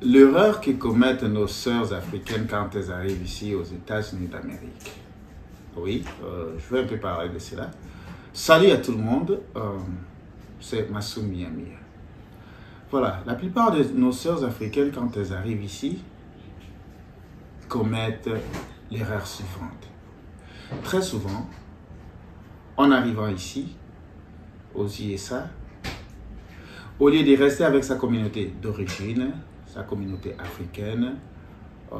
L'erreur que commettent nos sœurs africaines quand elles arrivent ici aux États-Unis d'Amérique. Oui, je vais un peu parler de cela. Salut à tout le monde, c'est Massoumi Amir. Voilà, la plupart de nos sœurs africaines quand elles arrivent ici commettent l'erreur suivante. Très souvent, en arrivant ici, aux USA, au lieu de rester avec sa communauté d'origine, sa communauté africaine,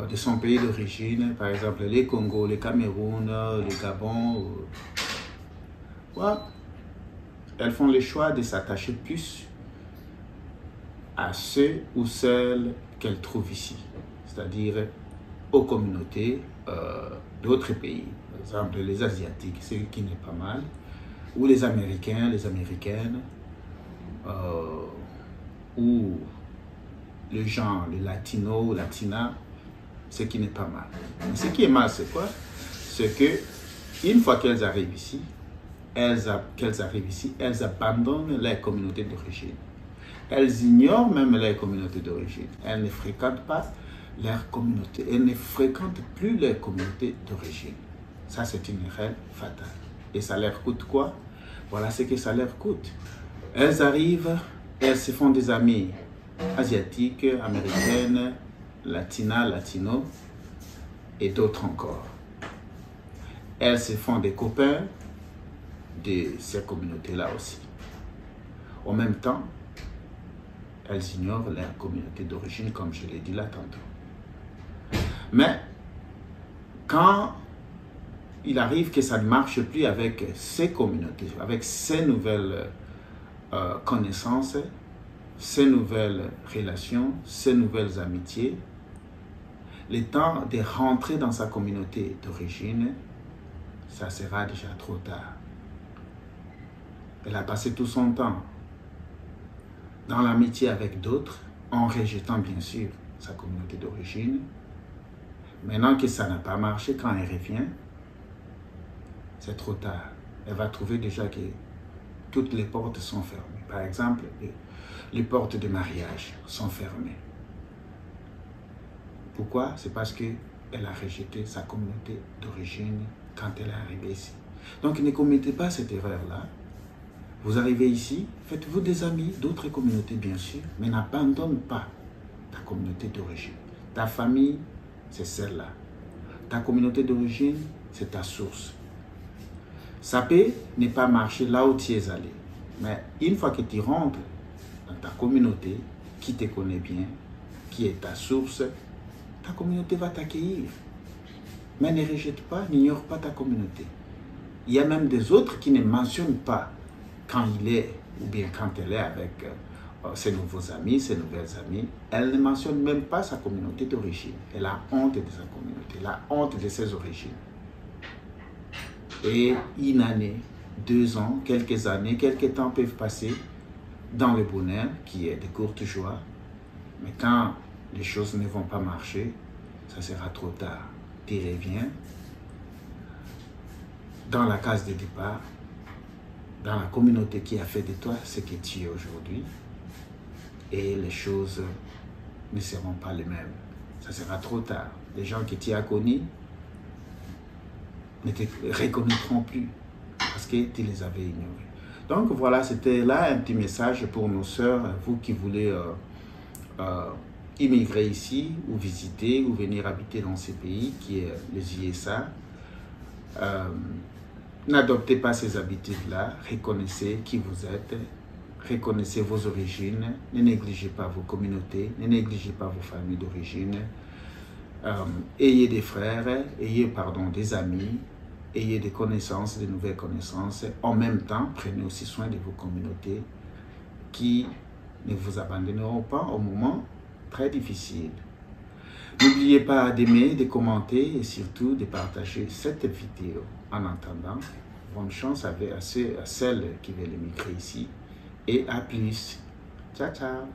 de son pays d'origine, par exemple les Congo, le Cameroun, le Gabon, elles font le choix de s'attacher plus à ceux ou celles qu'elles trouvent ici, c'est-à-dire aux communautés d'autres pays, par exemple les Asiatiques, ce qui n'est pas mal, ou les Américains, les Américaines, ou le genre, le latino ou latina, ce qui n'est pas mal. Mais ce qui est mal, c'est quoi? C'est que une fois qu'elles arrivent ici, elles abandonnent leur communauté d'origine. Elles ignorent même leur communauté d'origine. Elles ne fréquentent pas leur communauté. Elles ne fréquentent plus leur communauté d'origine. Ça, c'est une erreur fatale. Et ça leur coûte quoi? Voilà ce que ça leur coûte. Elles arrivent, elles se font des amis asiatiques, américaines, latinas, latinos et d'autres encore. Elles se font des copains de ces communautés-là aussi. En même temps, elles ignorent leur communauté d'origine, comme je l'ai dit là tantôt. Mais quand il arrive que ça ne marche plus avec ces communautés, avec ces nouvelles connaissances, ces nouvelles relations, ces nouvelles amitiés, le temps de rentrer dans sa communauté d'origine, ça sera déjà trop tard. Elle a passé tout son temps dans l'amitié avec d'autres, en rejetant bien sûr sa communauté d'origine. Maintenant que ça n'a pas marché, quand elle revient, c'est trop tard. Elle va trouver déjà que toutes les portes sont fermées. Par exemple, les portes de mariage sont fermées. Pourquoi? C'est parce qu'elle a rejeté sa communauté d'origine quand elle est arrivée ici. Donc ne commettez pas cette erreur-là. Vous arrivez ici, faites-vous des amis d'autres communautés bien sûr, mais n'abandonne pas ta communauté d'origine. Ta famille, c'est celle-là. Ta communauté d'origine, c'est ta source. Ça peut ne pas marcher là où tu es allé. Mais une fois que tu rentres dans ta communauté, qui te connaît bien, qui est ta source, ta communauté va t'accueillir. Mais ne rejette pas, n'ignore pas ta communauté. Il y a même des autres qui ne mentionnent pas quand il est, ou bien quand elle est avec ses nouveaux amis, ses nouvelles amies. Elle ne mentionne même pas sa communauté d'origine. Elle a honte de sa communauté, elle a honte de ses origines. Et une année, 2 ans, quelques années, quelques temps peuvent passer dans le bonheur, qui est de courtes joies. Mais quand les choses ne vont pas marcher, ça sera trop tard. Tu reviens dans la case de départ, dans la communauté qui a fait de toi ce que tu es aujourd'hui, et les choses ne seront pas les mêmes. Ça sera trop tard. Les gens que tu as connus ne te reconnaîtront plus parce que tu les avais ignorés. Donc voilà, c'était là un petit message pour nos sœurs, vous qui voulez immigrer ici ou visiter ou venir habiter dans ces pays qui est les USA. N'adoptez pas ces habitudes-là, reconnaissez qui vous êtes, reconnaissez vos origines, ne négligez pas vos communautés, ne négligez pas vos familles d'origine. Ayez des frères, ayez des amis, ayez des connaissances, de nouvelles connaissances. En même temps, prenez aussi soin de vos communautés qui ne vous abandonneront pas au moment très difficile. N'oubliez pas d'aimer, de commenter et surtout de partager cette vidéo. En attendant, bonne chance à celles qui veulent émigrer ici et à plus. Ciao, ciao.